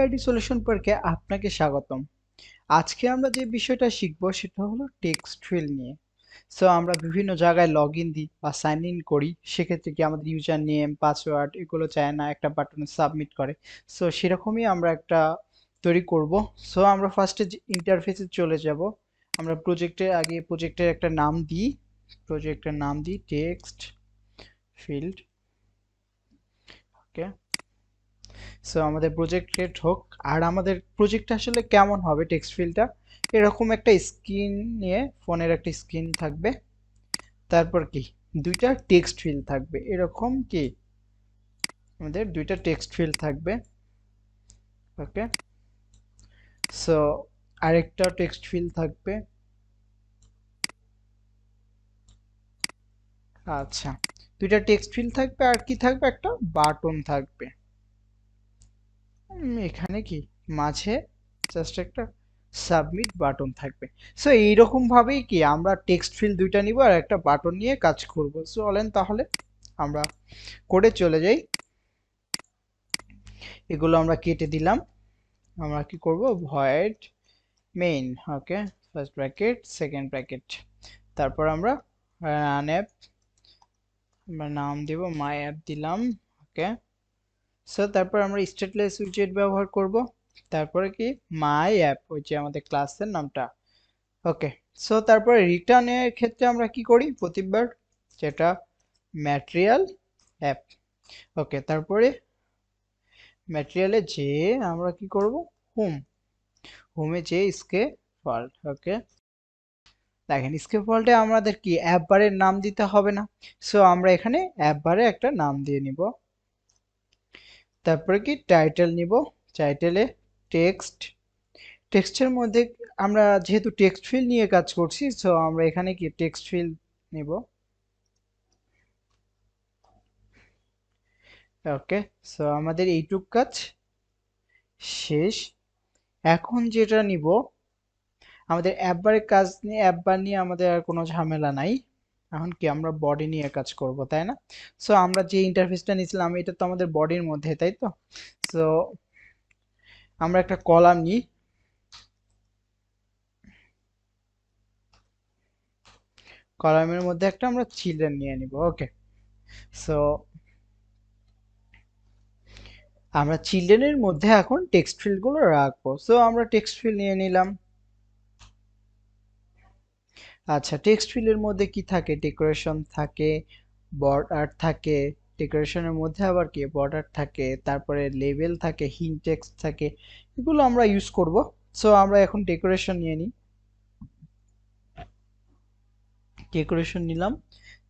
IT solution পার্কে আপনাকে স্বাগতম। আজকে আমরা যে বিষয়টা শিখব সেটা হলো টেক্সট ফিল্ড নিয়ে। সো আমরা বিভিন্ন জায়গায় লগ ইন দিই বা সাইন ইন করি, সেক্ষেত্রে কি আমাদের ইউজার নেম পাসওয়ার্ড এগুলো চায় না, একটা বাটনে সাবমিট করে। সো সেরকমই আমরা একটা তৈরি করব। সো আমরা ফার্স্টে ইন্টারফেসে চলে যাব। আমরা প্রজেক্টের একটা নাম দিই, প্রজেক্টের নাম দিই টেক্সট ফিল্ড। ওকে, সো আমাদের প্রজেক্ট ক্রিয়েট হোক। আর আমাদের প্রজেক্ট আসলে কেমন হবে, টেক্সট ফিল্ডটা এরকম একটা স্ক্রিন নিয়ে, ফোনের একটা স্ক্রিন থাকবে, তারপর কি দুইটা টেক্সট ফিল্ড থাকবে, এরকম কি আমাদের দুইটা টেক্সট ফিল্ড থাকবে। ওকে, সো আরেকটা টেক্সট ফিল্ড থাকবে। আচ্ছা, দুইটা টেক্সট ফিল্ড থাকবে, আর কি থাকবে, একটা বাটন থাকবে। এখানে কি মাঝে জাস্ট একটা সাবমিট বাটন থাকবে। সো এইরকম ভাবেই কি আমরা টেক্সট ফিল্ড দুইটা নিব আর একটা বাটন নিয়ে কাজ করব। সো চলেন তাহলে আমরা কোডে চলে যাই। এগুলো আমরা কেটে দিলাম। আমরা কি করব, ভয়েড মেইন। ওকে, ফার্স্ট ব্র্যাকেট সেকেন্ড ব্র্যাকেট, তারপর আমরা রান অ্যাপ, আমরা নাম দেব মাই অ্যাপ দিলাম। ওকে, সো তারপর আমরা স্ট্যাটলেস উইজেট ব্যবহার করব। তারপরে কি মাই অ্যাপ, ওই যে আমাদের ক্লাসের নামটা। ওকে, সো তারপরে রিটার্নের ক্ষেত্রে আমরা কি করি প্রতিবার, যেটা ম্যাটেরিয়াল অ্যাপ। ওকে, তারপরে ম্যাটেরিয়ালে যে আমরা কি করব, হোম, হোমে যে স্কেপ ফল্ট। ওকে, দেখেন স্কেপ ফল্টে আমাদের কি অ্যাপ বারের নাম দিতে হবে না। সো আমরা এখানে অ্যাপ বারে একটা নাম দিয়ে নিব। তারপরে কি টাইটেল নিব, টাইটেলে টেক্সট, টেক্সটের মধ্যে আমরা যেহেতু টেক্সট ফিল্ড নিয়ে কাজ করছি, সো আমরা এখানে কি টেক্সট ফিল্ড নিব। ওকে, সো আমাদের এইটুক কাজ শেষ। এখন যেটা নিব, আমাদের অ্যাপ বারের কাজ নিয়ে, অ্যাপ বার নিয়ে আমাদের আর কোনো ঝামেলা নাই। এখন কি আমরা বডি নিয়ে কাজ করব, তাই না? সো আমরা যে ইন্টারফেসটা নিয়েছিলাম এটা তো আমাদের বডির মধ্যে, তাই তো? সো আমরা একটা কলাম নিই, কলামের মধ্যে একটা আমরা চিলড্রেন নিয়ে নিব। ওকে, সো আমরা চিলড্রেনের মধ্যে এখন টেক্সট ফিল্ডগুলো রাখবো। সো আমরা টেক্সট ফিল্ড নিয়ে নিলাম। আচ্ছা, টেক্সট ফিল্ডের মধ্যে কি থাকে, ডেকোরেশন থাকে, বর্ডার থাকে, ডেকোরেশনের মধ্যে আবার কি বর্ডার থাকে, তারপরে লেবেল থাকে, হিন্ট টেক্সট থাকে, এগুলো আমরা ইউজ করব। সো আমরা এখন ডেকোরেশন নিয়ে নিই, ডেকোরেশন নিলাম,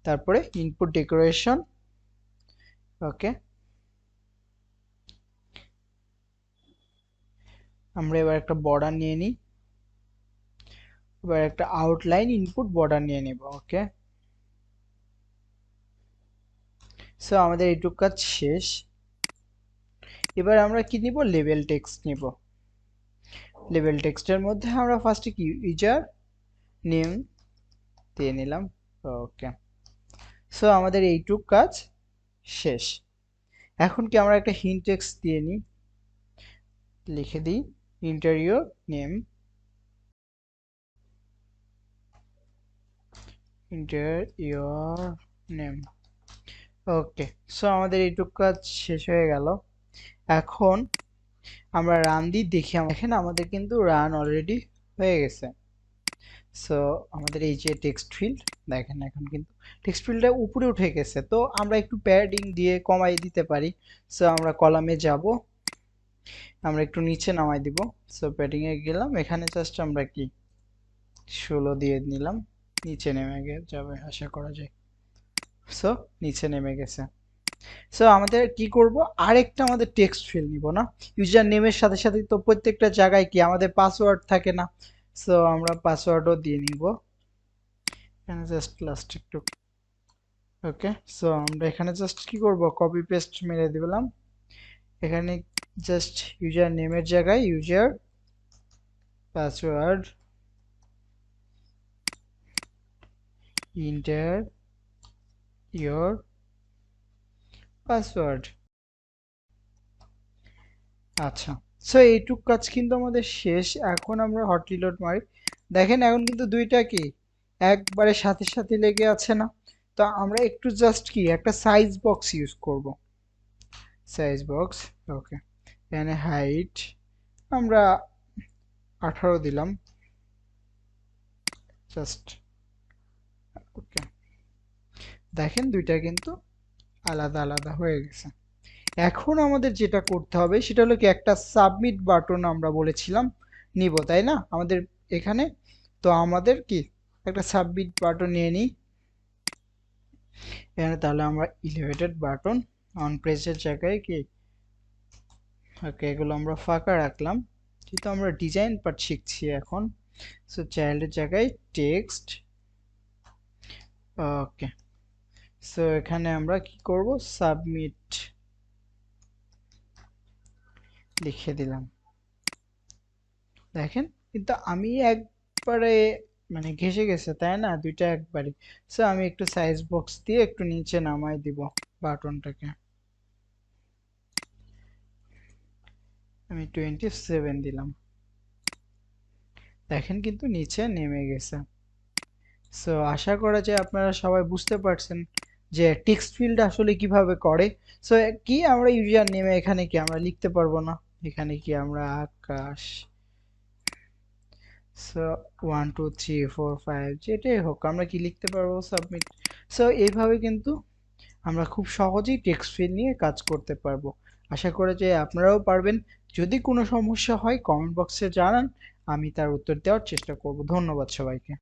তারপরে ইনপুট ডেকোরেশন। ওকে, আমরা এবার একটা বর্ডার নিয়ে নিই, এবার একটা আউটলাইন ইনপুট বর্ডার নিয়ে নিব। ওকে, সো আমাদের এইটুক কাজ শেষ। এবার আমরা কি নিব, লেবেল টেক্সট নিব। লেবেল টেক্সটের মধ্যে আমরা ফার্স্টে কি ইউজার নেম দিয়ে নিলাম। ওকে, সো আমাদের এইটুক কাজ শেষ। এখন কি আমরা একটা হিন্ট টেক্সট দিয়ে নিই, লিখে দিই ইন্টারিয়র নেম, ইন্টারিয়র নেম। ওকে, সো আমাদের এইটুক কাজ শেষ হয়ে গেল। এখন আমরা রান দিই, দেখি দেখেন আমাদের কিন্তু রান অলরেডি হয়ে গেছে। সো আমাদের এই যে টেক্সট ফিল্ড, দেখেন এখন কিন্তু টেক্সট ফিল্ডটা উপরে উঠে গেছে। তো আমরা একটু প্যাডিং দিয়ে কমাই দিতে পারি। সো আমরা কলামে যাব, আমরা একটু নিচে নামাই দিব। সো প্যাডিং এ গেলাম, এখানে জাস্ট আমরা কি 16 দিয়ে নিলাম, নিচে নেমে যাবে আশা করা যায়। সো নিচে নেমে গেছে। সো আমাদের কি করব, আরেকটা আমাদের টেক্সট ফিল্ড নিব না, ইউজার নেমের সাথে সাথে তো প্রত্যেকটা জায়গায় কি আমাদের পাসওয়ার্ড থাকে না। সো আমরা পাসওয়ার্ডও দিয়ে নিব এখানে, জাস্ট লাস্ট একটু। ওকে, সো আমরা এখানে জাস্ট কি করব, কপি পেস্ট মেরে দিলাম এখানে, জাস্ট ইউজার নেমের জায়গায় user password inter your password. আচ্ছা, সো এইটুক কাজ কিন্তু আমাদের শেষ। এখন আমরা হট রিলোড মারি, দেখেন এখন কিন্তু দুইটা কি একবারে সাথে সাথে লেগে আছে না? তো আমরা একটু জাস্ট কি একটা সাইজ বক্স ইউজ করব, সাইজ বক্স। ওকে, এখানে হাইট আমরা 18 দিলাম জাস্ট। ওকে, দেখেন দুইটা কিন্তু আলাদা আলাদা হয়ে গেছে। এখন আমাদের যেটা করতে হবে সেটা হলো কি একটা সাবমিট বাটন আমরা বলেছিলাম নিব, তাই না আমাদের এখানে? তো আমাদের কি একটা সাবমিট বাটন নিয়ে নিই এখানে। তাহলে আমরা এলিভেটেড বাটন অন প্রেসের জায়গায় কি, ওকে এগুলো আমরা ফাঁকা রাখলাম, যেহেতু আমরা ডিজাইন পার্ট শিখছি এখন। সো চাইল্ডের জায়গায় টেক্সট। ওকে, সো এখানে আমরা কি করব, সাবমিট লিখে দিলাম। দেখেন কিন্তু আমি একবারে মানে ঘেঁষে গেছে তাই না দুইটা একবারে। সো আমি একটু সাইজ বক্স দিয়ে একটু নিচে নামাই দিব বাটনটাকে, আমি 27 দিলাম। দেখেন কিন্তু নিচে নেমে গেছে। সো আশা করা যায় আপনারা সবাই বুঝতে পারছেন যে টেক্সট ফিল্ড আসলে কিভাবে করে। সো কি আমরা ইউজার নেমে এখানে কি আমরা লিখতে পারবো না, এখানে কি আমরা আকাশ, সো 1 2 3 4 5 যেটাই হোক আমরা কি লিখতে পারবো, সাবমিট। সো এইভাবে কিন্তু আমরা খুব সহজেই টেক্সট ফিল্ড নিয়ে কাজ করতে পারবো। আশা করা যায় আপনারাও পারবেন। যদি কোনো সমস্যা হয় কমেন্ট বক্সে জানান, আমি তার উত্তর দেওয়ার চেষ্টা করব। ধন্যবাদ সবাইকে।